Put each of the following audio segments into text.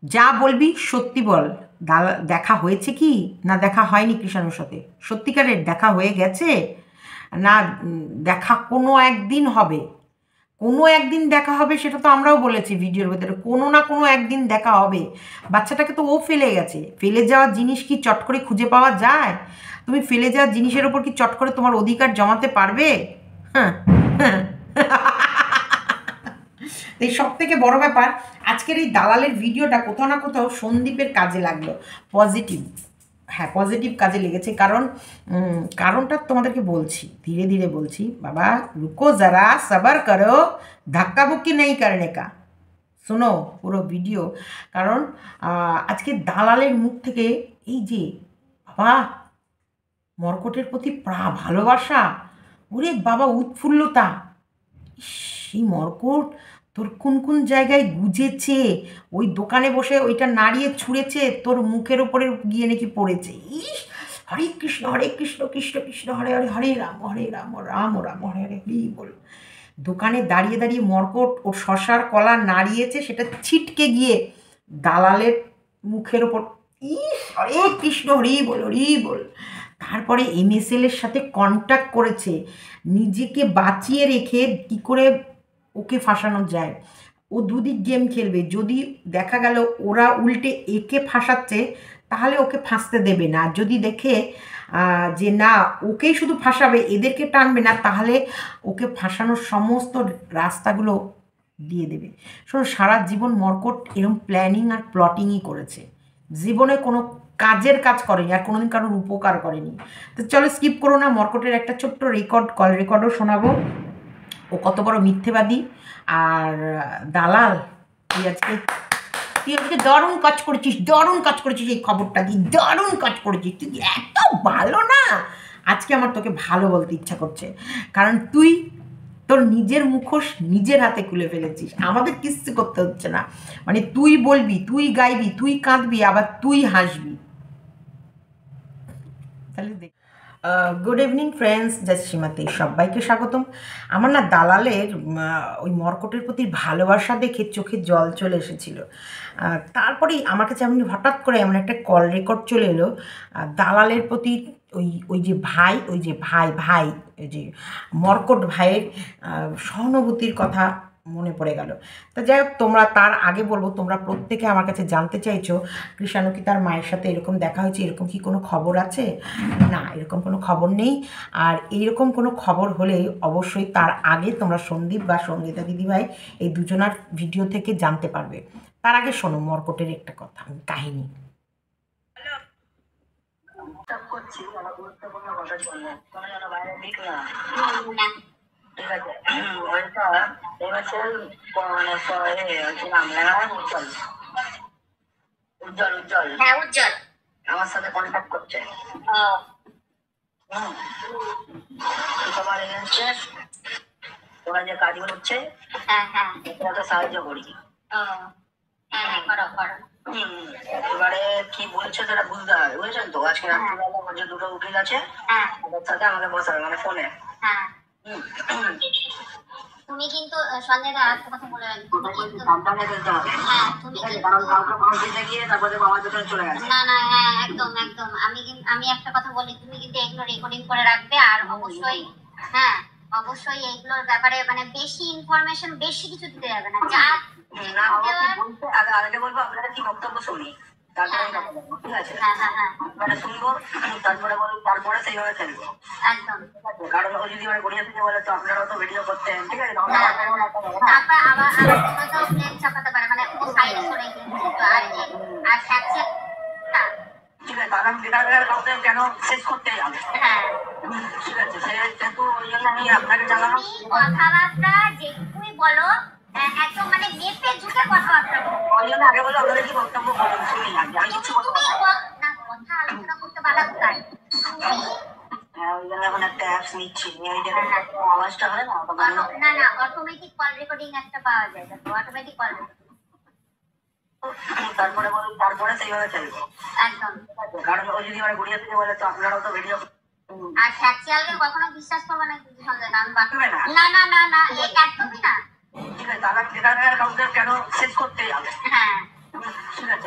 যা বলবি সত্যি বল। দেখা হয়েছে কি না দেখা হয়নি কৃষাণুর সাথে? সত্যিকারের দেখা হয়ে গেছে না? দেখা কোনো একদিন হবে, কোনো একদিন দেখা হবে, সেটা তো আমরাও বলেছি ভিডিওর ভেতরে, কোনো না কোনো একদিন দেখা হবে। বাচ্চাটাকে তো ও ফেলে গেছে, ফেলে যাওয়া জিনিস কি চট করে খুঁজে পাওয়া যায়? তুমি ফেলে যাওয়া জিনিসের ওপর কি চট করে তোমার অধিকার জমাতে পারবে? হ্যাঁ, হ্যাঁ। এই সব থেকে বড় ব্যাপার, আজকের এই দালালের ভিডিওটা কোথাও না কোথাও সন্দীপের কাজে লাগলো। পজিটিভ, হ্যাঁ পজিটিভ কাজে লেগেছে। কারণ কারণটা তোমাদেরকে বলছি, ধীরে ধীরে বলছি। বাবা রুকো যারা, সবার করো, ধাক্কা বুক্কি নেই করনে কা। শোনো পুরো ভিডিও। কারণ আজকে দালালের মুখ থেকে এই যে বাবা মর্কটের প্রতি ভালোবাসা, ওরে বাবা উৎফুল্লতা, সেই মর্কট তোর কোন কোন জায়গায় গুজেছে, ওই দোকানে বসে ওইটা নাড়িয়ে ছুঁড়েছে, তোর মুখের ওপরে গিয়ে নাকি পড়েছে। ইস, হরে কৃষ্ণ কৃষ্ণ কৃষ্ণ হরে হরে, হরে রাম রাম রাম হরে হরে, হরি বল। দোকানে দাঁড়িয়ে দাঁড়িয়ে মর্কট ও শশার কলা নাড়িয়েছে, সেটা ছিটকে গিয়ে দালালের মুখের ওপর। ইস, হরে কৃষ্ণ, হরি বল হরি বল। তারপরে এমএসএল এর সাথে কন্ট্যাক্ট করেছে, নিজেকে বাঁচিয়ে রেখে কি করে ওকে ফাঁসানো যায়। ও দুদিক গেম খেলবে, যদি দেখা গেল ওরা উল্টে একে ফাঁসাচ্ছে তাহলে ওকে ফাঁসতে দেবে না। যদি দেখে যে না ওকেই শুধু ফাঁসাবে, এদেরকে টানবে না, তাহলে ওকে ফাঁসানোর সমস্ত রাস্তাগুলো দিয়ে দেবে। শোনো, সারা জীবন মর্কট এরকম প্ল্যানিং আর প্লটিংই করেছে, জীবনে কোনো কাজের কাজ করেনি, আর কোনোদিন কারোর উপকার করেনি। তো চলো স্কিপ করো না, মর্কটের একটা ছোট্ট কল রেকর্ডও শোনাবো। ও কত বড় মিথ্যেবাদী আর দালাল। তুই আজকে দারুণ কাজ করেছিস, দারুণ কাজ করেছিস, এই খবরটা দিয়ে দারুণ কাজ করেছিস, তুই এত ভালো না। আজকে আমার তোকে ভালো বলতে ইচ্ছা করছে, কারণ তুই তোর নিজের মুখোশ নিজের হাতে খুলে ফেলেছিস, আমাদের কিচ্ছু করতে হচ্ছে না। মানে তুই বলবি, তুই গাইবি, তুই কাঁদবি, আবার তুই হাসবি। তাহলে দেখ। গুড ইভিনিং ফ্রেন্ডস, জয় শ্রীমতী, সবাইকে স্বাগতম। আমার না দালালের ওই মর্কটের প্রতি ভালোবাসা দেখে চোখে জল চলে এসেছিল। তারপরেই আমার কাছে এমনি হঠাৎ করে এমন একটা কল রেকর্ড চলে এলো দালালের প্রতি। ওই যে ভাই, ওই যে ভাই ওই যে মর্কট ভাইয়ের সহানুভূতির কথা মনে পড়ে গেল। তা যাই হোক, তোমরা তার আগে বলবো, তোমরা প্রত্যেকে আমার কাছে জানতে চাইছো কৃষাণু কি তার মায়ের সাথে এরকম দেখা হয়েছে, এরকম কি কোনো খবর আছে? না, এরকম কোনো খবর নেই। আর এইরকম কোনো খবর হলে অবশ্যই তার আগে তোমরা সন্দীপ বা সঙ্গীতা দিদিভাই এই দুজনার ভিডিও থেকে জানতে পারবে। তার আগে শোনো মর্কটের একটা কথা, কাহিনী। করছি আমার গুরুত্বপূর্ণ কথার জন্য, কোনো যেন বাইরে দিক না, ঠিক আছে? ওইটা এবছর উজ্জ্বল উজ্জ্বল উজ্জ্বল, হ্যাঁ উজ্জ্বল আমার সাথে কন্ট্যাক্ট করছে। তোমার এগেনস্টে তোরা যে কাজগুলো হচ্ছে, হ্যাঁ হ্যাঁ তো সাহায্য করি। এবারে কি বলছে সেটা বুঝতে হবে, বুঝেছেন তো? আজকে রাত্রিবেলা আমার যে দুটো উকিল আছে তাদের সাথে আমাকে বসাবে, মানে ফোনে। তুমি কিন্তু সঞ্জয় দা একটা কথা বলে রাখি, সাবধানে চলতে হবে। হ্যাঁ তুমি কারণ কাউকে ভোট দিতে গিয়ে তারপরে বাবার দোকানে চলে গেছে। না না, হ্যাঁ একদম একদম। আমি একটা কথা বলি, তুমি কিন্তু এগুলো রেকর্ডিং করে রাখবে, আর অবশ্যই হ্যাঁ অবশ্যই এইগুলোর ব্যাপারে মানে বেশি ইনফরমেশন বেশি কিছু দিতে যাবে না। যা না বলতে আগে বলবো আপনারা কি বক্তব্য শুনি, তারপরে ঠিক আছে? হ্যাঁ হ্যাঁ হ্যাঁ, মানে শুনবো, তারপরে বলবো, তারপরে সেইভাবে খেলবো একদম। কারণ ও যদি মানে গড়িয়া থেকে বলে তো আপনারাও তো ভিডিও করতেন, ঠিক আছে? তারপর আবার তো প্লেন চাপাতে পারে, মানে ও সাইডে সরে গিয়েছে। আর ঠিক আছে, তাহলে আমি বিকালের কাউকে কেন শেষ করতে যাবে? হ্যাঁ ঠিক আছে, সেহেতু ওই জন্য আমি আপনাকে জানালাম। কথাবার্তা যেটুকুই বলো একদম মানে মেপে ঝুঁকে কথাবার্তা বলো। ওই জন্য আগে বলো আপনারা কি বক্তব্য বলেন, শুনি না, আমি কিছু বলবো না। কথা আলোচনা করতে বাধা কোথায়? হ্যাঁ ওই জন্য এখন একটা অ্যাপস নিচ্ছি, ওই জন্য আওয়াজটা হয় না। না না, অটোমেটিক কল রেকর্ডিং একটা পাওয়া যায়, অটোমেটিক কল রেকর্ডিং। তারপরে বলুন, তারপরে সেইভাবে চলবে একদম। কারণ ও যদি মানে গড়িয়া থেকে বলে তো আপনারাও তো ভিডিও। আর ফ্যাকচুয়ালকে কখনো বিশ্বাস করবে না কিন্তু সন্দেহ না, না না না না, এই একদমই না। ঠিক আছে, তাহলে কাউকে কেন শেষ করতে যাবে? হ্যাঁ ঠিক আছে,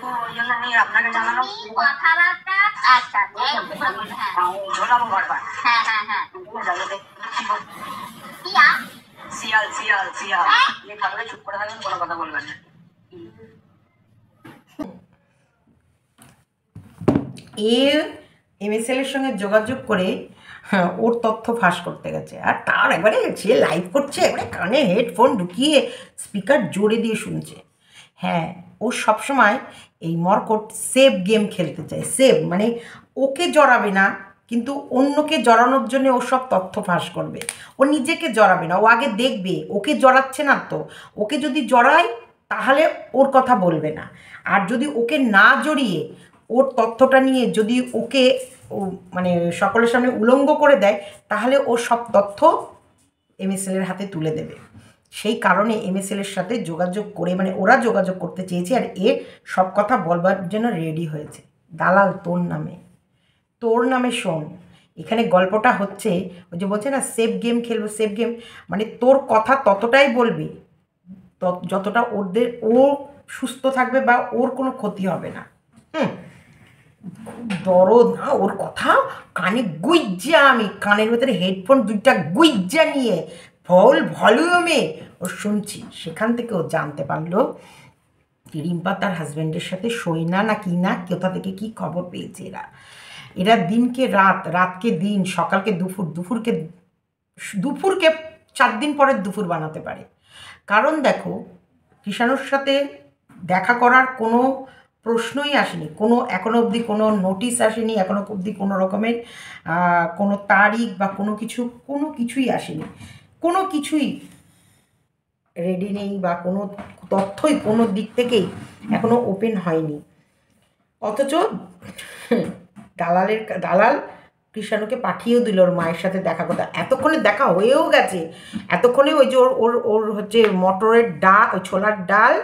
তো ওই জন্য আমি আপনাকে জানালাম কথাবার্তা। আচ্ছা ঝোলাবো বারবার। হ্যাঁ হ্যাঁ হ্যাঁ শিয়াল শিয়াল শিয়াল যে থাকলে চুপ করে থাকবেন, কোনো কথা বলবেন না। MSL এর সঙ্গে যোগাযোগ করে ওর তথ্য ফাঁস করতে গেছে, আর তার একবারে সে লাইভ করছে, একবারে কানে হেডফোন ঢুকিয়ে স্পিকার জোরে দিয়ে শুনছে। হ্যাঁ, ও সবসময় এই মর্কট সেভ গেম খেলতে চায়। সেভ মানে ওকে জড়াবে না, কিন্তু অন্যকে জড়ানোর জন্য ও সব তথ্য ফাঁস করবে। ও নিজেকে জড়াবে না, ও আগে দেখবে ওকে জড়াচ্ছে না তো। ওকে যদি জড়ায় তাহলে ওর কথা বলবে না, আর যদি ওকে না জড়িয়ে ওর তথ্যটা নিয়ে যদি ওকে মানে সকলের সামনে উলঙ্গ করে দেয়, তাহলে ওর সব তথ্য MSL-এর হাতে তুলে দেবে। সেই কারণে MSL-এর সাথে যোগাযোগ করে, মানে ওরা যোগাযোগ করতে চেয়েছে, আর এ সব কথা বলবার জন্য রেডি হয়েছে। দালাল তোর নামে শোন। এখানে গল্পটা হচ্ছে ওই যে বলছে না সেফ গেম খেলবো, সেফ গেম মানে তোর কথা ততটাই বলবে যতটা ও সুস্থ থাকবে বা ওর কোনো ক্ষতি হবে না। দরদ না ওর কথা, কানে গুইজ্জা, আমি কানের ভেতরে হেডফোন দুইটা গুইজ্জা নিয়ে ফুল ভলিউমে ও শুনছি। সেখান থেকে ও জানতে পারলো রিম্পা তার হাজব্যান্ডের সাথে শোয় না কি না, কোথা থেকে কি খবর পেয়েছে এরা দিনকে রাত, রাতকে দিন, সকালকে দুপুর, দুপুরকে 4 দিন পরের দুপুর বানাতে পারে। কারণ দেখো, কৃষাণুর সাথে দেখা করার কোনো প্রশ্নই আসেনি, এখনো অবধি কোনো নোটিশ আসেনি, এখনো অবধি কোনো রকমের কোনো তারিখ বা কোনো কিছুই আসেনি, কোনো কিছুই রেডি নেই, বা কোনো তথ্যই কোনো দিক থেকেই এখনো ওপেন হয়নি। অথচ দালাল কৃষাণুকে পাঠিয়েও দিল ওর মায়ের সাথে দেখা করতে। এতক্ষণে দেখা হয়েও গেছে, এতক্ষণে ওই যে ওর হচ্ছে মটরের ডাল, ওই ছোলার ডাল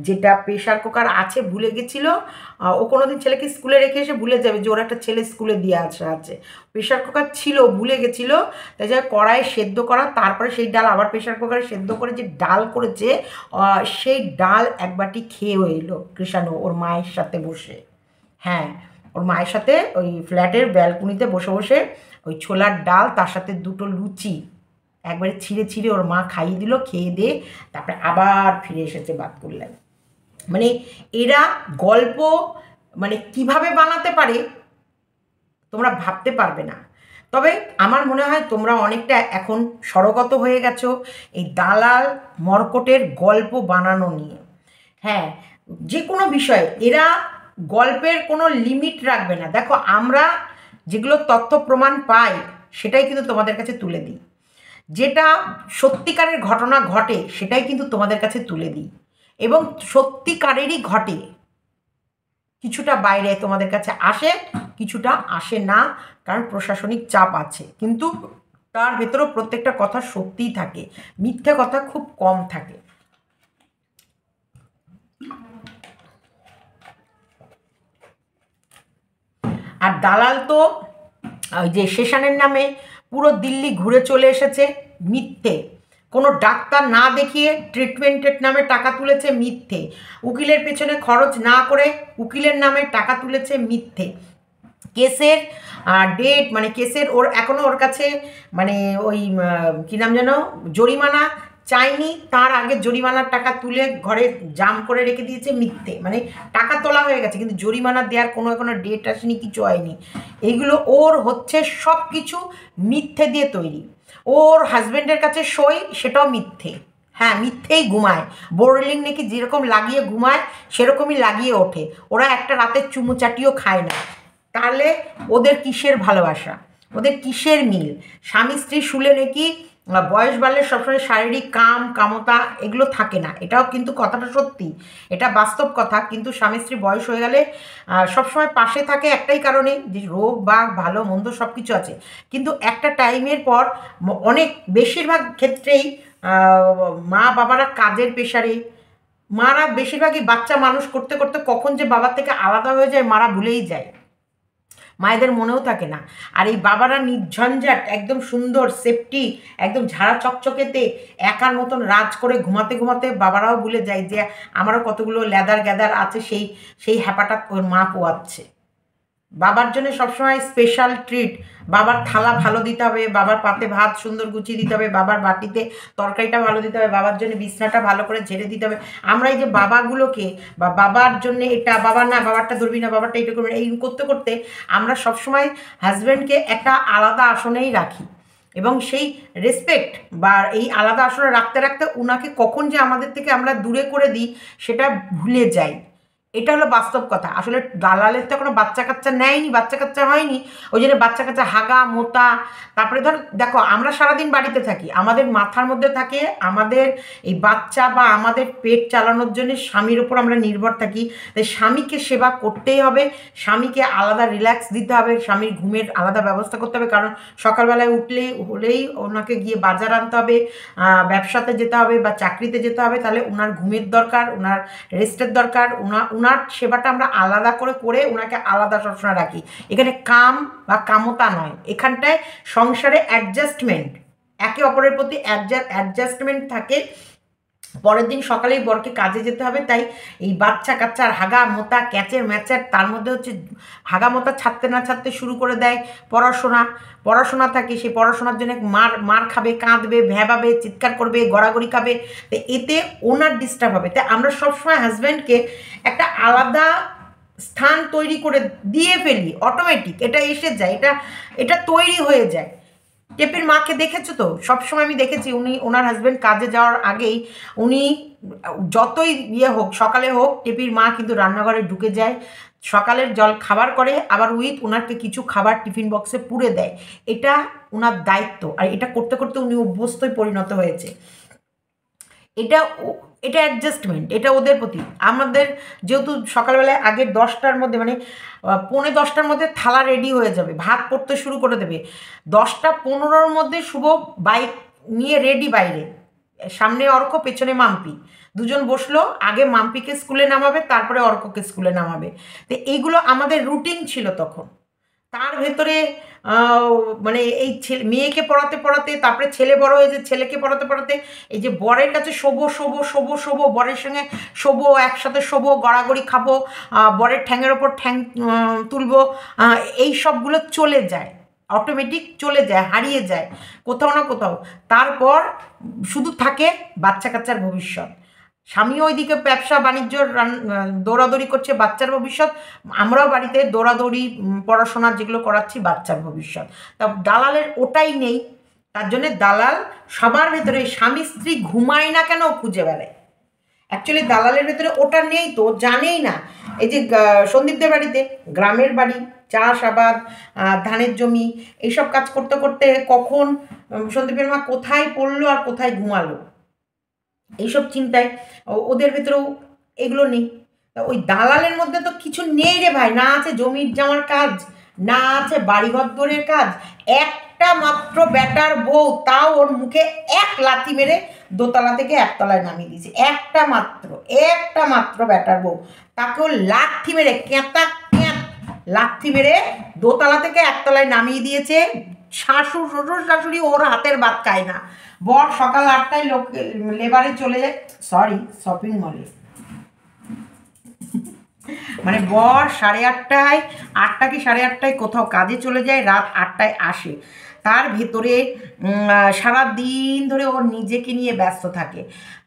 যেটা প্রেশার কুকার আছে ভুলে গেছিলো। ও কোনোদিন ছেলেকে স্কুলে রেখে এসে ভুলে যাবে যে ওর একটা ছেলে স্কুলে দিয়ে আছে, প্রেশার কুকার ছিল, ভুলে গেছিলো, তাই যা কড়াইয়ে সেদ্ধ করা, তারপরে সেই ডাল আবার প্রেশার কুকারে সেদ্ধ করে যে ডাল করেছে, সেই ডাল এক বাটি খেয়ে এলো কৃষাণু ওর মায়ের সাথে বসে। হ্যাঁ, ওর মায়ের সাথে ওই ফ্ল্যাটের ব্যালকনিতে বসে বসে ওই ছোলার ডাল, তার সাথে 2টো লুচি একবারে ছিঁড়ে ওর মা খাইয়ে দিল, খেয়ে দিয়ে তারপরে আবার ফিরে এসেছে বাতকুল্লায়। মানে এরা গল্প মানে কিভাবে বানাতে পারে তোমরা ভাবতে পারবে না। তবে আমার মনে হয় তোমরা অনেকটা এখন সরগত হয়ে গেছো এই দালাল মর্কটের গল্প বানানো নিয়ে। হ্যাঁ, যে কোনো বিষয়ে এরা গল্পের কোনো লিমিট রাখবে না। দেখো, আমরা যেগুলো তথ্য প্রমাণ পাই সেটাই কিন্তু তোমাদের কাছে তুলে দিই, যেটা সত্যিকারের ঘটনা ঘটে সেটাই কিন্তু তোমাদের কাছে তুলে দিই, এবং সত্যিকারেরই ঘটে। কিছুটা বাইরে তোমাদের কাছে আসে, কিছুটা আসে না, কারণ প্রশাসনিক চাপ আছে, কিন্তু তার ভেতরেও প্রত্যেকটা কথা সত্যিই থাকে, মিথ্যে কথা খুব কম থাকে। আর দালাল তো ওই যে সেশনের নামে পুরো দিল্লি ঘুরে চলে এসেছে, মিথ্যে। কোনো ডাক্তার না দেখিয়ে ট্রিটমেন্টের নামে টাকা তুলেছে, মিথ্যে। উকিলের পেছনে খরচ না করে উকিলের নামে টাকা তুলেছে, মিথ্যে। কেসের ডেট মানে কেসের এখনও ওর কাছে মানে ওই কী নাম যেন জরিমানা চাইনি, তার আগে জরিমানার টাকা তুলে ঘরে জাম করে রেখে দিয়েছে, মিথ্যে। মানে টাকা তোলা হয়ে গেছে কিন্তু জরিমানা দেওয়ার এখনো ডেট আসেনি, কিছু হয়নি। এইগুলো ওর হচ্ছে সব কিছু মিথ্যে দিয়ে তৈরি। ওর হাজব্যান্ডের কাছে সই, সেটাও মিথ্যে। হ্যাঁ, মিথ্যেই ঘুমায়, বোরলিং নাকি যেরকম লাগিয়ে ঘুমায় সেরকমই লাগিয়ে ওঠে। ওরা একটা রাতের চুমুচাটিও খায় না। তাহলে ওদের কিসের ভালোবাসা, ওদের কিসের মিল? স্বামী স্ত্রী শুলে নাকি বয়স বাড়লে সবসময় শারীরিক কামতা এগুলো থাকে না, এটাও কিন্তু কথাটা সত্যি, এটা বাস্তব কথা। কিন্তু স্বামী স্ত্রী বয়স হয়ে গেলে সবসময় পাশে থাকে একটাই কারণে, যে রোগ বা ভালো মন্দ সব কিছু আছে, কিন্তু একটা টাইমের পর অনেক বেশিরভাগ ক্ষেত্রেই মা বাবারা কাজের প্রেশারে, মারা বেশিরভাগই বাচ্চা মানুষ করতে করতে কখন যে বাবার থেকে আলাদা হয়ে যায় মারা ভুলেই যায়। মায়েদের মনেও থাকে না। আর এই বাবারা নির্ঝঞ্ঝাট, একদম সুন্দর সেফটি, একদম ঝাড়া চকচকেতে একার মতন রাজ করে ঘুমাতে ঘুমাতে বাবারাও ভুলে যায় যে আমারও কতগুলো লেদার গ্যাদার আছে, সেই হ্যাপাটা ওর মা পোয়াচ্ছে। বাবার জন্য সবসময় স্পেশাল ট্রিট, বাবার থালা ভালো দিতে হবে, বাবার পাতে ভাত সুন্দর গুছিয়ে দিতে হবে, বাবার বাটিতে তরকারিটা ভালো দিতে হবে, বাবার জন্য বিছনাটা ভালো করে ঝেড়ে দিতে হবে। আমরা এই যে বাবাগুলোকে বা বাবার জন্য এটা, বাবার না, বাবারটা ধরবি না, বাবারটা এটা করবি না, এই করতে করতে আমরা সবসময় হাজব্যান্ডকে একটা আলাদা আসনেই রাখি, এবং সেই রেসপেক্ট বা এই আলাদা আসনে রাখতে রাখতে ওনাকে কখন যে আমাদের থেকে আমরা দূরে করে দিই সেটা ভুলে যাই। এটা হলো বাস্তব কথা। আসলে দালালের তো এখনো বাচ্চা কাচ্চা নেয়নি, বাচ্চা কাচ্চা হয়নি, ওই জন্য বাচ্চা কাচ্চা হাগা মোতা। তারপরে ধর দেখো, আমরা সারাদিন বাড়িতে থাকি, আমাদের মাথার মধ্যে থাকে আমাদের এই বাচ্চা বা আমাদের পেট চালানোর জন্য স্বামীর ওপর আমরা নির্ভর থাকি। তাই স্বামীকে সেবা করতেই হবে, স্বামীকে আলাদা রিল্যাক্স দিতে হবে, স্বামীর ঘুমের আলাদা ব্যবস্থা করতে হবে। কারণ সকালবেলায় হলেই ওনাকে গিয়ে বাজার আনতে হবে, ব্যবসাতে যেতে হবে বা চাকরিতে যেতে হবে, তাহলে ওনার ঘুমের দরকার, ওনার রেস্টের দরকার, ওনার সেবাটা আমরা আলাদা করে ওনাকে আলাদা সবসময় রাখি। এখানে কাম বা কামতা নয়, এখানটায় সংসারে অ্যাডজাস্টমেন্ট, একে অপরের প্রতি অ্যাডজাস্টমেন্ট থাকে। পরের দিন সকালেই বরকে কাজে যেতে হবে, তাই এই বাচ্চা কাচ্চার হাগা মোতা ক্যাচের ম্যাচের, তার মধ্যে হচ্ছে হাগা মোতা ছাড়তে না ছাড়তে শুরু করে দেয় পড়াশোনা থাকে, সেই পড়াশোনার জন্য মার খাবে, কাঁদবে, ভ্যাবাবে, চিৎকার করবে, গড়াগড়ি খাবে, তো এতে ওনার ডিস্টার্ব হবে। তাই আমরা সবসময় হাজব্যান্ডকে একটা আলাদা স্থান তৈরি করে দিয়ে ফেলি, অটোমেটিক এটা এসে যায়, এটা তৈরি হয়ে যায়। টেপির মাকে দেখেছো তো, সবসময় আমি দেখেছি ওনার হাজব্যান্ড কাজে যাওয়ার আগেই উনি যতই হোক, সকালে হোক, টেপির মা কিন্তু রান্নাঘরে ঢুকে যায়, সকালের জল খাবার করে, আবার ওনাকে কিছু খাবার টিফিন বক্সে পুরে দেয়। এটা ওনার দায়িত্ব, আর এটা করতে করতে উনি অভ্যস্তই পরিণত হয়েছে। এটা অ্যাডজাস্টমেন্ট, এটা ওদের প্রতি। আমাদের যেহেতু সকালবেলায় আগে 10টার মধ্যে, মানে 9:45-10টার মধ্যে থালা রেডি হয়ে যাবে, ভাত পড়তে শুরু করে দেবে, 10টা 15-র মধ্যে শুভ বাইক নিয়ে রেডি বাইরে, সামনে অর্ক পেছনে মাম্পি, দুজন বসলো, আগে মাম্পিকে স্কুলে নামাবে, তারপরে অর্ককে স্কুলে নামাবে। তো এইগুলো আমাদের রুটিন ছিল তখন। তার ভেতরে মানে এই মেয়েকে পড়াতে পড়াতে, তারপরে ছেলে বড় হয়েছে, ছেলেকে পড়াতে পড়াতে এই যে বরের কাছে শোবো, বরের সঙ্গে শোবো, একসাথে শোবো, গড়াগড়ি খাবো, বরের ঠ্যাঙের ওপর ঠ্যাং তুলবো, এই সবগুলো চলে যায়, অটোমেটিক চলে যায়, হারিয়ে যায় কোথাও না কোথাও। তারপর শুধু থাকে বাচ্চা কাচ্চার ভবিষ্যৎ। স্বামীও ওইদিকে ব্যবসা বাণিজ্য দৌড়াদৌড়ি করছে, বাচ্চার ভবিষ্যৎ, আমরাও বাড়িতে দৌড়াদৌড়ি পড়াশোনা যেগুলো করাচ্ছি, বাচ্চার ভবিষ্যৎ। তা দালালের ওটাই নেই, তার জন্যে দালাল সবার ভেতরে, স্বামী স্ত্রী ঘুমায় না কেন খুঁজে বেড়ায়। অ্যাকচুয়ালি দালালের ভেতরে ওটা নেই, তো জানেই না। এই যে সন্দীপদের বাড়িতে, গ্রামের বাড়ি, চাষাবাদ, ধানের জমি, এইসব কাজ করতে করতে কখন সন্দীপের মা কোথায় পড়লো আর কোথায় ঘুমালো, এইসব চিন্তায় ওদের ভেতরেও এগুলো নেই। ওই দালালের মধ্যে তো কিছু নেই রে ভাই, না আছে জমির জামার কাজ, না আছে বাড়িঘর দৌড়ের কাজ, একটা মাত্র বেটার বউ, তাও ওর মুখে এক লাথি মেরে দোতলা থেকে একতলায় নামিয়ে দিয়েছে। একটা মাত্র বেটার বউ, তাকেও লাথি মেরে লাথি মেরে দোতলা থেকে একতলায় নামিয়ে দিয়েছে। শ্বশুর শাশুড়ি ওর হাতের ভাত খায় না। বর সকাল 8টায় লেবারে চলে যায়, শপিং মলে, মানে বর 8:30, 8টা কি 8:30 কোথাও কাজে চলে যায়, রাত 8টায় আসে। তার ভেতরে সারাদিন ধরে ওর নিজেকে নিয়ে ব্যস্ত থাকে।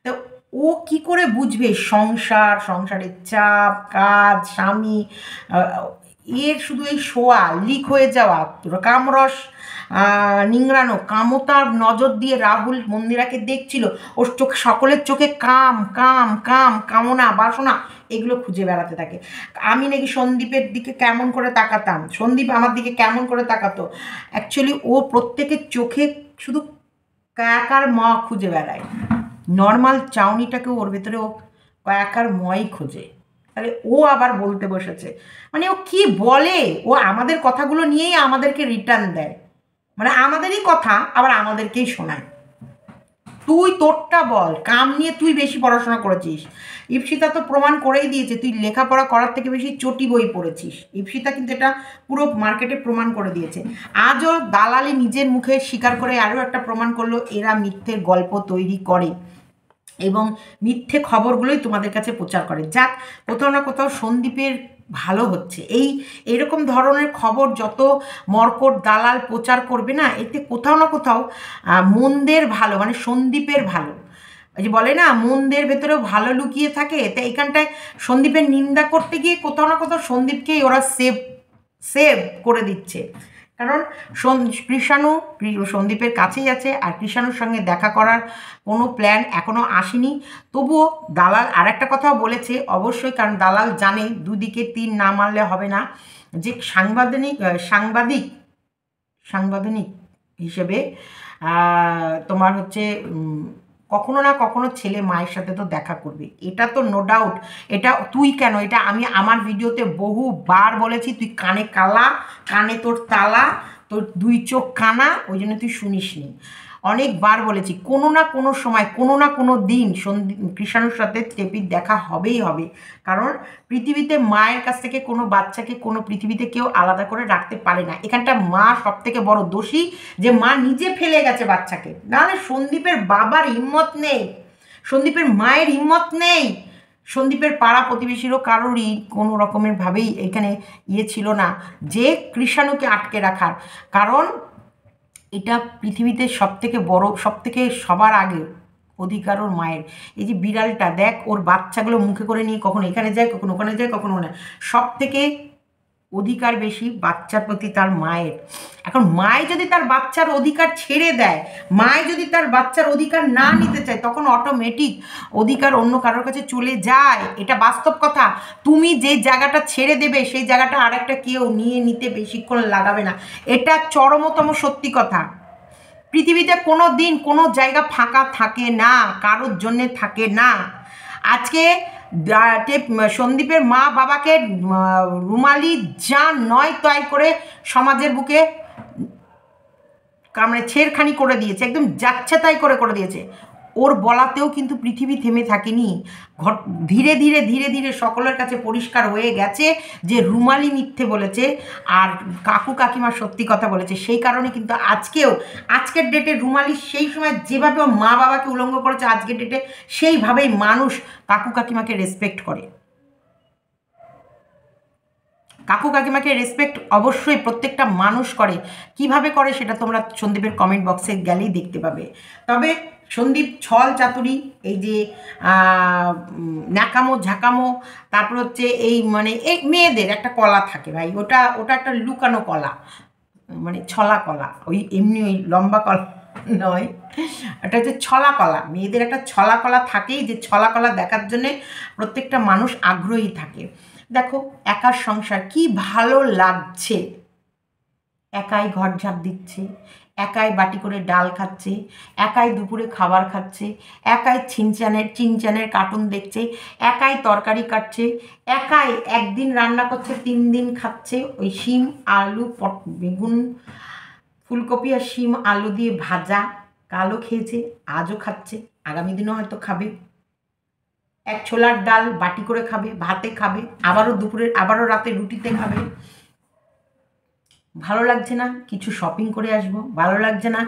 তো ও কি করে বুঝবে সংসারের চাপ, কাজ, স্বামী, এর শুধু এই শোয়া, লিক হয়ে যাওয়া, কামরস নিংড়ানো, কামতার নজর দিয়ে রাহুল মন্দিরাকে দেখছিল, ওর চোখ, সকলের চোখে কামনা বাসনা, এগুলো খুঁজে বেড়াতে থাকে। আমি নাকি সন্দীপের দিকে কেমন করে তাকাতাম, সন্দীপ আমার দিকে কেমন করে তাকাতো, অ্যাকচুয়ালি ও প্রত্যেকের চোখে শুধু কায়াকার ম খুঁজে বেড়ায়। নর্মাল চাউনিটাকেও ওর ভেতরে ও কায়াকার মই খোঁজে। তাহলে ও আবার বলতে বসেছে, মানে ও কি বলে, ও আমাদের কথাগুলো নিয়েই আমাদেরকে রিটার্ন দেয়, মানে আমাদেরই কথা আবার আমাদেরকেই শোনায়। তুই তোরটা বল, কাম নিয়ে তুই বেশি পড়াশোনা করেছিস। ইপসিতা তো প্রমাণ করেই দিয়েছে তুই লেখাপড়া করার থেকে বেশি চটি বই পড়েছিস। ইপসিতা কিন্তু এটা পুরো মার্কেটে প্রমাণ করে দিয়েছে। আজও দালালি নিজের মুখে স্বীকার করে আরও একটা প্রমাণ করলো এরা মিথ্যের গল্প তৈরি করে এবং মিথ্যে খবরগুলোই তোমাদের কাছে প্রচার করে। যাক, কোথাও না কোথাও সন্দীপের ভালো হচ্ছে। এরকম ধরনের খবর যত মর্কট দালাল প্রচার করবে না, এতে কোথাও না কোথাও মন্দের ভালো, মানে সন্দীপের ভালো। ওই যে বলে না, মন্দের ভেতরেও ভালো লুকিয়ে থাকে। তাই এখানটায় সন্দীপের নিন্দা করতে গিয়ে কোথাও না কোথাও সন্দীপকেই ওরা সেভ করে দিচ্ছে। কারণ কৃষাণু সন্দীপের কাছেই আছে, আর কৃষাণুর সঙ্গে দেখা করার কোনো প্ল্যান এখনও আসেনি। তবুও দালাল আর একটা কথাও বলেছে অবশ্যই, কারণ দালাল জানে দুদিকে তীর না মারলে হবে না, যে সাংবাদিক হিসেবে তোমার হচ্ছে কখনো না কখনো ছেলে মায়ের সাথে তো দেখা করবে, এটা তো নো ডাউট। এটা তুই কেন, এটা আমি আমার ভিডিওতে বহুবার বলেছি, তুই কানে কালা, কানে তোর তালা, তোর দুই চোখ কানা, ওই জন্য তুই শুনিসনি। অনেকবার বলেছি কোনো না কোনো সময়, কোনো না কোনো দিন কৃষাণুর সাথে টেপির দেখা হবেই হবে। কারণ পৃথিবীতে মায়ের কাছ থেকে কোনো বাচ্চাকে কোনো পৃথিবীতে কেউ আলাদা করে রাখতে পারে না। এখানটা মা সব থেকে বড় দোষী, যে মা নিজে ফেলে গেছে বাচ্চাকে। নাহলে সন্দীপের বাবার হিম্মত নেই, সন্দীপের মায়ের হিম্মত নেই, সন্দীপের পাড়া প্রতিবেশীরও কারোরই কোনো রকমের ভাবেই এখানে ছিল না যে কৃষাণুকে আটকে রাখার। কারণ এটা পৃথিবীতে সবথেকে বড়, সবথেকে সবার আগে অধিকার ওর মায়ের। এই যে বিড়ালটা দেখ, ওর বাচ্চাগুলো মুখে করে নিয়ে কখনো এখানে যায়, কখনো ওখানে যায়, কখনো ওখানে, সব থেকে অধিকার বেশি বাচ্চার প্রতি তার মায়ের। এখন মায় যদি তার বাচ্চার অধিকার ছেড়ে দেয়, মায় যদি তার বাচ্চার অধিকার না নিতে চায়, তখন অটোমেটিক অধিকার অন্য কারোর কাছে চলে যায়। এটা বাস্তব কথা। তুমি যে জায়গাটা ছেড়ে দেবে সেই জায়গাটা আর একটা কেউ নিয়ে নিতে বেশিক্ষণ লাগাবে না, এটা চরমতম সত্যি কথা। পৃথিবীতে কোনো দিন কোনো জায়গা ফাঁকা থাকে না, কারোর জন্যে থাকে না। আজকে সন্দীপের মা বাবাকে রুমালি যা নয় তাই করে সমাজের বুকে মানে ছেড়খানি করে দিয়েছে, একদম যাচ্ছে তাই করে দিয়েছে। ওর বলাতেও কিন্তু পৃথিবী থেমে থাকেনি। ধীরে ধীরে ধীরে ধীরে সকলের কাছে পরিষ্কার হয়ে গেছে যে রুমালি মিথ্যে বলেছে আর কাকু কাকিমা সত্যি কথা বলেছে। সেই কারণে কিন্তু আজকের ডেটে রুমালি সেই সময় যেভাবে ওর মা বাবাকে উলঙ্গ করেছে, আজকের ডেটে সেইভাবেই মানুষ কাকু কাকিমাকে রেসপেক্ট করে। কাকু কাকিমাকে রেসপেক্ট অবশ্যই প্রত্যেকটা মানুষ করে। কিভাবে করে সেটা তোমরা সন্দীপের কমেন্ট বক্সে গেলেই দেখতে পাবে। তবে সন্দীপ ছল চাতুরি, এই যে ন্যাকামো ঝাঁকামো, তারপর হচ্ছে এই মানে এই মেয়েদের একটা কলা থাকে ভাই, ওটা একটা লুকানো কলা, মানে ছলা কলা, ওই এমনি ওই লম্বা কলা নয়, এটা হচ্ছে ছলা কলা। মেয়েদের একটা ছলা কলা থাকেই, যে ছলা কলা দেখার জন্যে প্রত্যেকটা মানুষ আগ্রহী থাকে। দেখো একার সংসার কি ভালো লাগছে, একাই ঘর ঝাঁপ দিচ্ছে, একাই বাটি করে ডাল খাচ্ছে, একাই দুপুরে খাবার খাচ্ছে, একাই চিনচানের কার্টুন দেখছে, একাই তরকারি কাটছে, একাই একদিন রান্না করছে 3 দিন খাচ্ছে। ওই শিম আলু বেগুন ফুলকপি আর শিম আলু দিয়ে ভাজা, কালও খেয়েছে, আজও খাচ্ছে, আগামী দিনও হয়তো খাবে। এক ছোলার ডাল বাটি করে খাবে, ভাতে খাবে, আবারও দুপুরে আবারও রাতে রুটিতে খাবে। ভালো লাগছে না কিছু শপিং করে আসবো, ভালো লাগছে না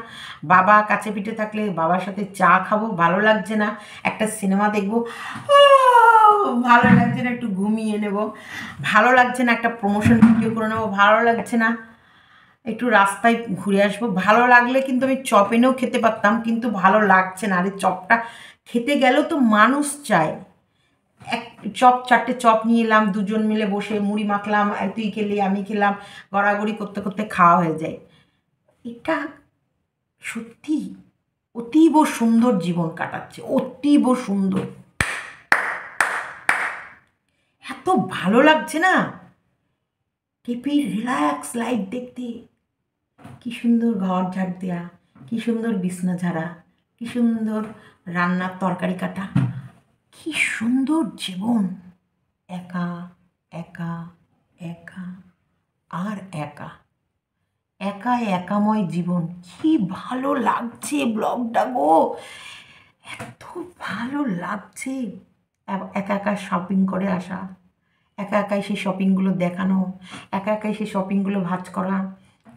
বাবা কাছে পিঠে থাকলে বাবার সাথে চা খাবো, ভালো লাগছে না একটা সিনেমা দেখবো, ভালো লাগছে না একটু ঘুমিয়ে নেব, ভালো লাগছে না একটা প্রমোশন ভিডিও করে নেবো, ভালো লাগছে না একটু রাস্তায় ঘুরে আসবো। ভালো লাগলে কিন্তু আমি চপ এনেও খেতে পারতাম, কিন্তু ভালো লাগছে না। আরে চপটা খেতে গেলেও তো মানুষ চায়। চারটে চপ নিয়ে এলাম, দুজন মিলে বসে মুড়ি মাখলাম, তুই খেলি আমি খেলাম, গড়াগড়ি করতে করতে খাওয়া হয়ে যায়। এটা সত্যি অতীব সুন্দর জীবন কাটাচ্ছে, অতীব সুন্দর। এত ভালো লাগছে না টিপির রিল্যাক্স লাইফ দেখতে। কি সুন্দর ঘর ঝাড় দেয়া, কি সুন্দর বিছনা ঝাড়া, কি সুন্দর রান্নার তরকারি কাটা, কি সুন্দর জীবন। একা একা একা আর একা, একাময় জীবন। কি ভালো লাগছে ব্লগটা গো। এত ভালো লাগছে একা একা শপিং করে আসা, একা একাই সেই শপিংগুলো দেখানো, একা একাই সেই শপিংগুলো ভাঁজ করা,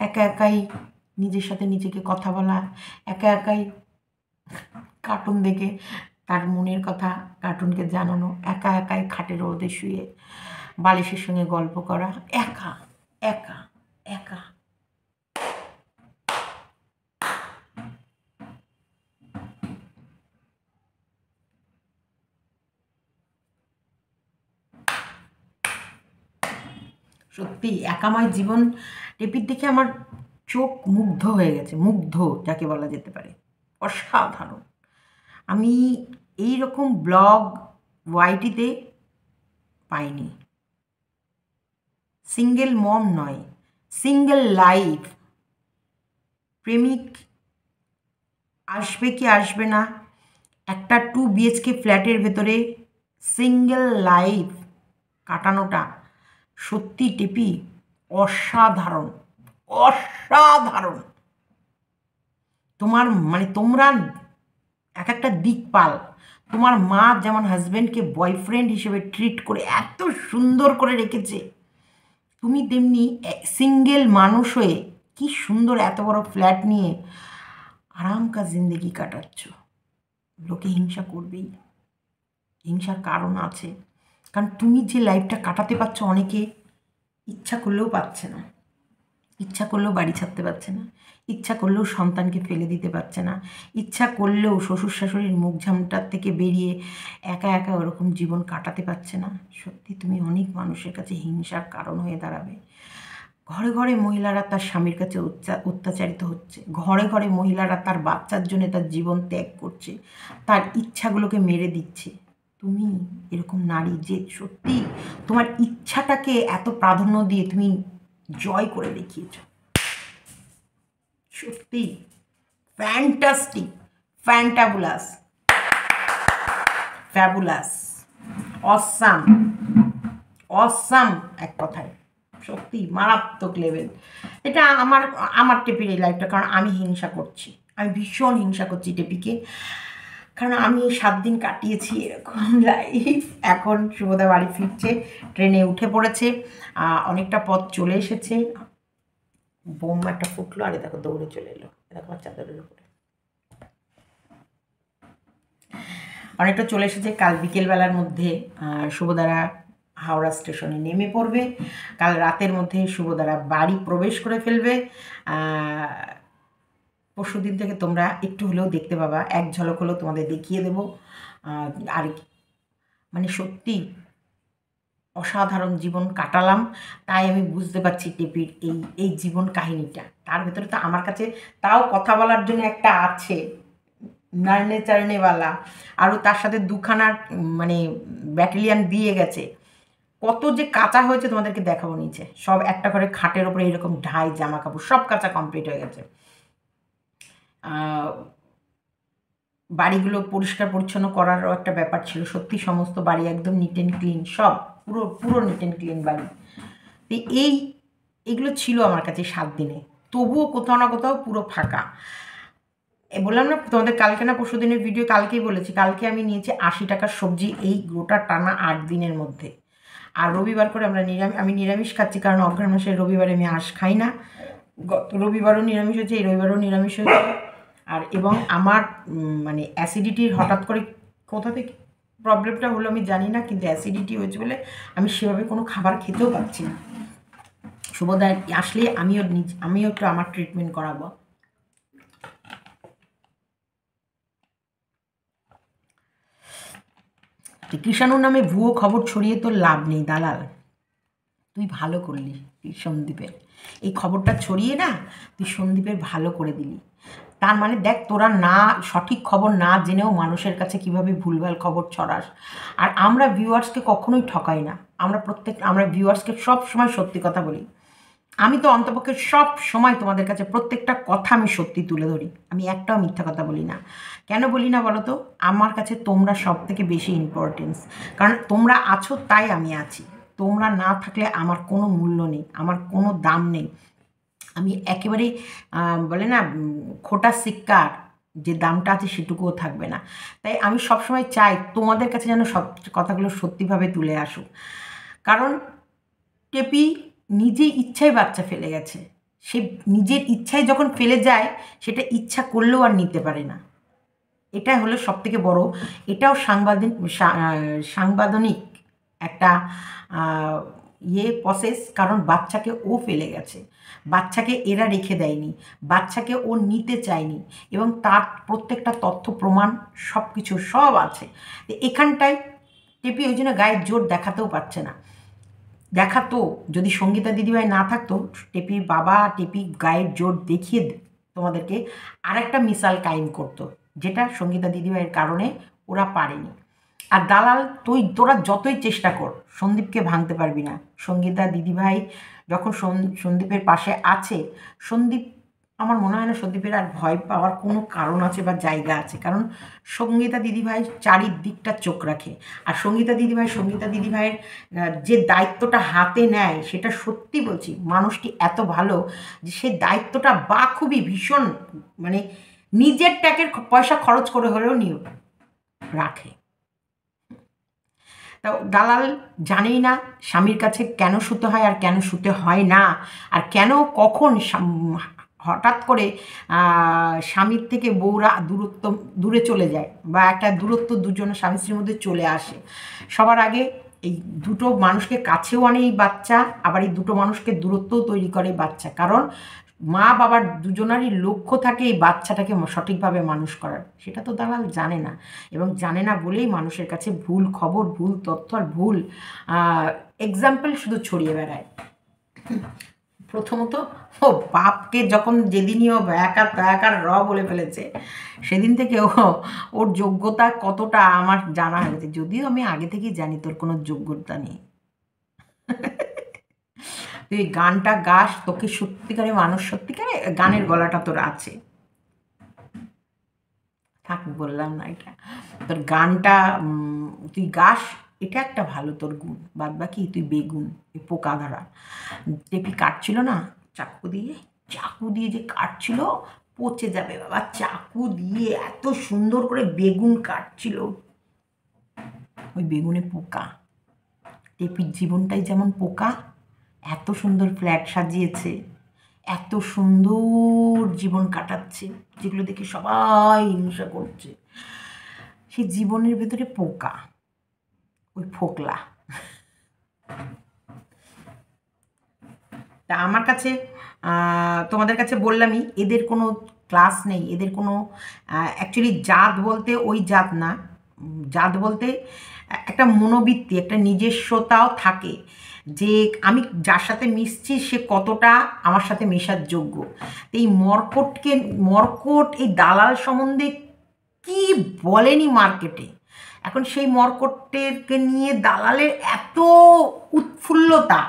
একা একাই নিজের সাথে নিজেকে কথা বলা, একা একাই কার্টুন দেখে তার মনের কথা কার্টুনকে জানানো, একা একাই খাটের রোদে শুয়ে বালিশের সঙ্গে গল্প করা, একা একা একা। সত্যি একাময় জীবন টেপির দেখে আমার চোখ মুগ্ধ হয়ে গেছে, মুগ্ধ যাকে বলা যেতে পারে, অসাধারণ। আমি এই রকম ব্লগ ওয়াইটিতে পাইনি। সিঙ্গেল মম নয়, সিঙ্গেল লাইফ, প্রেমিক আসবে কি আসবে না, একটা 2 BHK ফ্ল্যাটের ভেতরে সিঙ্গেল লাইফ কাটানোটা সত্যি টেপি অসাধারণ, অসাধারণ। তোমার মানে তোমরা এক একটা দিকপাল। তোমার মা যেমন হাজব্যান্ডকে বয়ফ্রেন্ড হিসেবে ট্রিট করে এত সুন্দর করে রেখেছে, তুমি তেমনি সিঙ্গেল মানুষ হয়ে কি সুন্দর এত বড় ফ্ল্যাট নিয়ে আরাম কা জিন্দগি কাটাচ্ছ। লোকে হিংসা করবেই, হিংসার কারণ আছে, কারণ তুমি যে লাইফটা কাটাতে পারছো অনেকে ইচ্ছা করলেও পাচ্ছে না, ইচ্ছা করলেও বাড়ি ছাড়তে পারছে না, ইচ্ছা করলেও সন্তানকে ফেলে দিতে পারছে না, ইচ্ছা করলেও শ্বশুর শাশুড়ির মুখ ঝামটার থেকে বেরিয়ে একা একা ওরকম জীবন কাটাতে পারছে না। সত্যি তুমি অনেক মানুষের কাছে হিংসার কারণ হয়ে দাঁড়াবে। ঘরে ঘরে মহিলারা তার স্বামীর কাছে অত্যাচারিত হচ্ছে, ঘরে ঘরে মহিলারা তার বাচ্চার জন্য তার জীবন ত্যাগ করছে, তার ইচ্ছাগুলোকে মেরে দিচ্ছে। তুমি এরকম নারী যে সত্যি তোমার ইচ্ছাটাকে এত প্রাধান্য দিয়ে তুমি জয় করে দেখিয়েছ, সত্যি fantastic, fantabulous, fabulous, awesome, awesome এক কথায়, সত্যি মারাত্মক লেভেল। এটা আমার আমার টেপির এই লাইফটা, কারণ আমি হিংসা করছি, আমি ভীষণ হিংসা করছি টেপিকে, কারণ আমি 7 দিন কাটিয়েছি এরকম লাইফ। এখন শুভদা বাড়ি ফিরছে, ট্রেনে উঠে পড়েছে, অনেকটা পথ চলে এসেছে। বোম একটা ফুটলো, আরে দেখো দৌড়ে চলে এলো, দেখো আমার চাদরের উপরে অনেকটা চলে এসেছে। কাল বিকেলবেলার মধ্যে শুভদারা হাওড়া স্টেশনে নেমে পড়বে, কাল রাতের মধ্যে শুভদারা বাড়ি প্রবেশ করে ফেলবে। পরশু দিন থেকে তোমরা একটু হলেও দেখতে পাবা, এক ঝলক হলেও তোমাদের দেখিয়ে দেবো। আর মানে সত্যি অসাধারণ জীবন কাটালাম, তাই আমি বুঝতে পারছি টেপির এই জীবন কাহিনীটা। তার ভেতরে তো আমার কাছে তাও কথা বলার জন্য একটা আছে, নাড়নে চাড়নেওয়ালা, আরও তার সাথে 2খানা মানে ব্যাটালিয়ান দিয়ে গেছে। কত যে কাঁচা হয়েছে তোমাদেরকে দেখাবো নিচে, সব একটা করে খাটের ওপরে এরকম ঢাই জামা কাপড় সব কাঁচা কমপ্লিট হয়ে গেছে। বাড়িগুলো পরিষ্কার পরিচ্ছন্ন করারও একটা ব্যাপার ছিল, সত্যি সমস্ত বাড়ি একদম নিট অ্যান্ড ক্লিন, সব পুরো পুরো নিট অ্যান্ড ক্লিন বাড়ি। তো এইগুলো ছিল আমার কাছে 7 দিনে, তবুও কোথাও না কোথাও পুরো ফাঁকা। বললাম না তোমাদের কালকে না পরশু দিনের ভিডিও কালকেই বলেছি, কালকে আমি নিয়েছি 80 টাকার সবজি এই গোটা টানা 8 দিনের মধ্যে। আর রবিবার করে আমি নিরামিষ খাচ্ছি, কারণ অঘ্রাণ মাসের রবিবারে আমি আঁশ খাই না। গত রবিবারও নিরামিষ হয়েছে, এই রবিবারও নিরামিষ হয়েছে। আর এবং আমার মানে অ্যাসিডিটির হঠাৎ করে কোথা থেকে প্রবলেমটা হলো আমি জানি না, কিন্তু অ্যাসিডিটি হয়েছে বলে আমি সেভাবে কোনো খাবার খেতেও পাচ্ছি না। শুভদা আসলে আমিও একটু আমার ট্রিটমেন্ট করাবো। কৃষাণুর নামে ভুয়ো খবর ছড়িয়ে তোর লাভ নেই দালাল, তুই ভালো করলি সন্দীপের এই খবরটা ছড়িয়ে, না তুই সন্দীপের ভালো করে দিলি। তার মানে দেখ, তোরা না সঠিক খবর না জেনেও মানুষের কাছে কিভাবে ভুলভাল খবর ছড়াস। আর আমরা ভিউয়ার্সকে কখনোই ঠকাই না, আমরা ভিউয়ার্সকে সব সময় সত্যি কথা বলি। আমি তো অন্তপক্ষে সব সময় তোমাদের কাছে প্রত্যেকটা কথা আমি সত্যি তুলে ধরি, আমি একটাও মিথ্যা কথা বলি না। কেন বলি না বলো তো? আমার কাছে তোমরা সব থেকে বেশি ইম্পর্টেন্স, কারণ তোমরা আছো তাই আমি আছি। তোমরা না থাকলে আমার কোনো মূল্য নেই, আমার কোনো দাম নেই। আমি একেবারে বলে না খোটা সিক্কার, যে দামটা আছে সেটুকুও থাকবে না। তাই আমি সবসময় চাই তোমাদের কাছে যেন সব কথাগুলো সত্যিভাবে তুলে আসুক। কারণ টেপি নিজেই ইচ্ছায় বাচ্চা ফেলে গেছে। সে নিজের ইচ্ছায় যখন ফেলে যায় সেটা ইচ্ছা করলেও আর নিতে পারে না। এটা হলো সবথেকে বড়। এটাও সাংবিধানিক একটা প্রসেস। কারণ বাচ্চাকে ও ফেলে গেছে, বাচ্চাকে এরা রেখে দেয়নি, বাচ্চাকে ও নিতে চায়নি, এবং তার প্রত্যেকটা তথ্য প্রমাণ সব কিছু সব আছে। এখানটায় টেপি ওই জন্য গায়ের জোর দেখাতেও পারছে না। দেখাতো, যদি সঙ্গীতা দিদিভাই না থাকতো, টেপির বাবা টেপি গায়ের জোর দেখিয়ে তোমাদেরকে আরেকটা মিসাল কায়েম করতো, যেটা সঙ্গীতা দিদিভাইয়ের কারণে ওরা পারেনি। আর দালাল তোরা যতই চেষ্টা কর সন্দীপকে ভাঙতে পারবি না। সঙ্গীতা দিদিভাই যখন সন্দীপের পাশে আছে, সন্দীপ, আমার মনে হয় না সন্দীপের আর ভয় পাওয়ার কোনো কারণ আছে বা জায়গা আছে। কারণ সঙ্গীতা দিদিভাই চারিদিকটা চোখ রাখে। আর সঙ্গীতা দিদিভাইয়ের যে দায়িত্বটা হাতে নেয়, সেটা সত্যি বলছি, মানুষটি এত ভালো যে সে দায়িত্বটা খুবই ভীষণ, মানে নিজের ট্যাকের পয়সা খরচ করে হলেও নিয়ে রাখে। তা দালাল জানেই না স্বামীর কাছে কেন শুতে হয় আর কেন শুতে হয় না, আর কেন কখন হঠাৎ করে স্বামীর থেকে বউরা দূরে চলে যায়, বা একটা দূরত্ব দুজনের স্বামী স্ত্রীর মধ্যে চলে আসে। সবার আগে এই দুটো মানুষকে কাছেও আনে এই বাচ্চা, আবার এই দুটো মানুষকে দূরত্বও তৈরি করে বাচ্চা। কারণ মা বাবার দুজনারই লক্ষ্য থাকে এই বাচ্চাটাকে সঠিকভাবে মানুষ করার। সেটা তো দালাল জানে না, এবং জানে না বলেই মানুষের কাছে ভুল খবর, ভুল তথ্য আর ভুল এক্সাম্পল শুধু ছড়িয়ে বেড়ায়। প্রথমত ও বাপকে যখন যেদিনই ও ব্যাকার বলে ফেলেছে, সেদিন থেকে ওর যোগ্যতা কতটা আমার জানা হয়েছে। যদিও আমি আগে থেকেই জানি তোর কোনো যোগ্যতা নেই। তুই গানটা গাস, তোকে সত্যিকারে মানুষ, সত্যিকারে গানের গলাটা তোর আছে। থাক, বললাম না এটা, তোর গানটা তুই গাস, এটা একটা ভালো তোর গুণ। বাদ বাকি তুই বেগুন, এই পোকা ধরা। টেপি কাটছিল না চাকু দিয়ে যে কাটছিল, পচে যাবে বাবা। চাকু দিয়ে এত সুন্দর করে বেগুন কাটছিল, ওই বেগুনে পোকা। টেপির জীবনটাই যেমন পোকা, এত সুন্দর ফ্ল্যাট সাজিয়েছে, এত সুন্দর জীবন কাটাচ্ছে, যেগুলো দেখে সবাই হিংসা করছে, সেই জীবনের ভেতরে পোকা, ওই ফোকলা। তা আমার কাছে, তোমাদের কাছে বললামই, এদের কোনো ক্লাস নেই, এদের কোনো অ্যাকচুয়ালি জাত বলতে ওই জাত না। জাত বলতে একটা মনোবৃত্তি, একটা নিজস্বতাও থাকে, যে আমি যার সাথে মিশছি সে কতটা আমার সাথে মেশার যোগ্য। এই মর্কট এই দালাল সম্বন্ধে কি বলেনি মার্কেটে। এখন সেই মর্কটেরকে নিয়ে দালালের এত উৎফুল্লতা,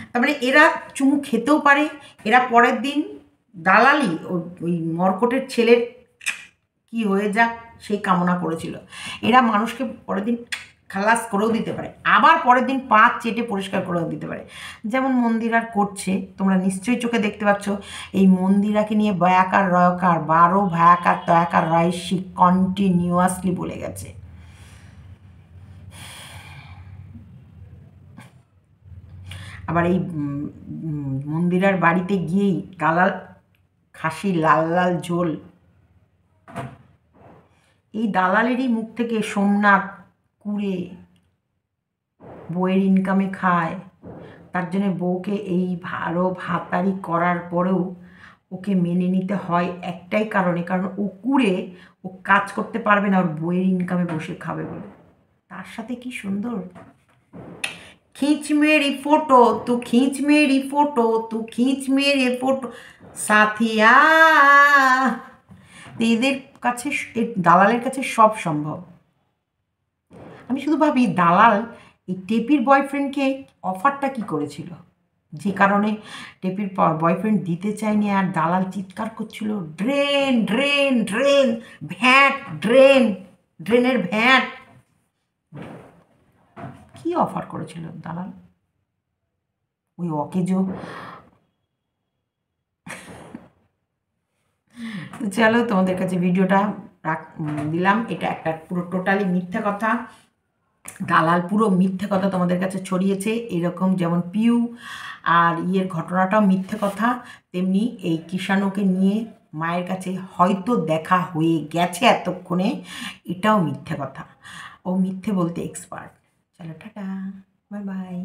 তার মানে এরা চুমু খেতেও পারে, এরা পরের দিন দালালি ওই মর্কটের ছেলের কি হয়ে যাক সেই কামনা করেছিল। এরা মানুষকে পরের দিন খালাস করেও দিতে পারে, আবার পরের দিন পাঁচ চেটে পরিষ্কার করেও দিতে পারে, যেমন মন্দিরার করছে। তোমরা নিশ্চয়ই চোখে দেখতে পাচ্ছ এই মন্দিরাকে নিয়ে বয়াকার রয়কার 12 ভয়াকার তয়াকার রয়সি কন্টিনিউয়াসলি বলে গেছে। আবার এই মন্দিরার বাড়িতে গিয়েই দালাল খাসি লাল লাল ঝোল, এই দালালেরই মুখ থেকে সোমনাথ কুড়ে বউয়ের ইনকামে খায়। তার জন্য বউকে এই ভালো ভাতারি করার পরেও ওকে মেনে নিতে হয় একটাই কারণে, কারণ ও কুড়ে, ও কাজ করতে পারবে না ওর বউয়ের ইনকামে বসে খাবে বলে। তার সাথে কি সুন্দর खींच मेरी फोटो तू खींच मेरी फोटो तू खींच मेरे फोटो साथिया। এদের কাছে, দালালের কাছে সব সম্ভব। আমি শুধু ভাবি দালাল এই টেপির বয়ফ্রেন্ডকে অফারটা কি করেছিল, যে কারণে টেপির বয়ফ্রেন্ড দিতে চায়নি, আর দালাল চিৎকার করছিল drain drain drain, VAT drain, ড্রেনের ভ্যাট। কি অফার করেছিল দালাল ওই অকেজো তো চলো তোমাদের কাছে ভিডিওটা দিলাম। এটা একটা পুরো টোটালি মিথ্যা কথা, দালাল পুরো মিথ্যে কথা তোমাদের কাছে ছড়িয়েছে। এরকম যেমন পিউ আর ইয়ের ঘটনাটাও মিথ্যে কথা, তেমনি এই কিষাণুকে নিয়ে মায়ের কাছে হয়তো দেখা হয়ে গেছে এতক্ষণে, এটাও মিথ্যে কথা। ও মিথ্যে বলতে এক্সপার্ট। চলো টাটা, বাই বাই।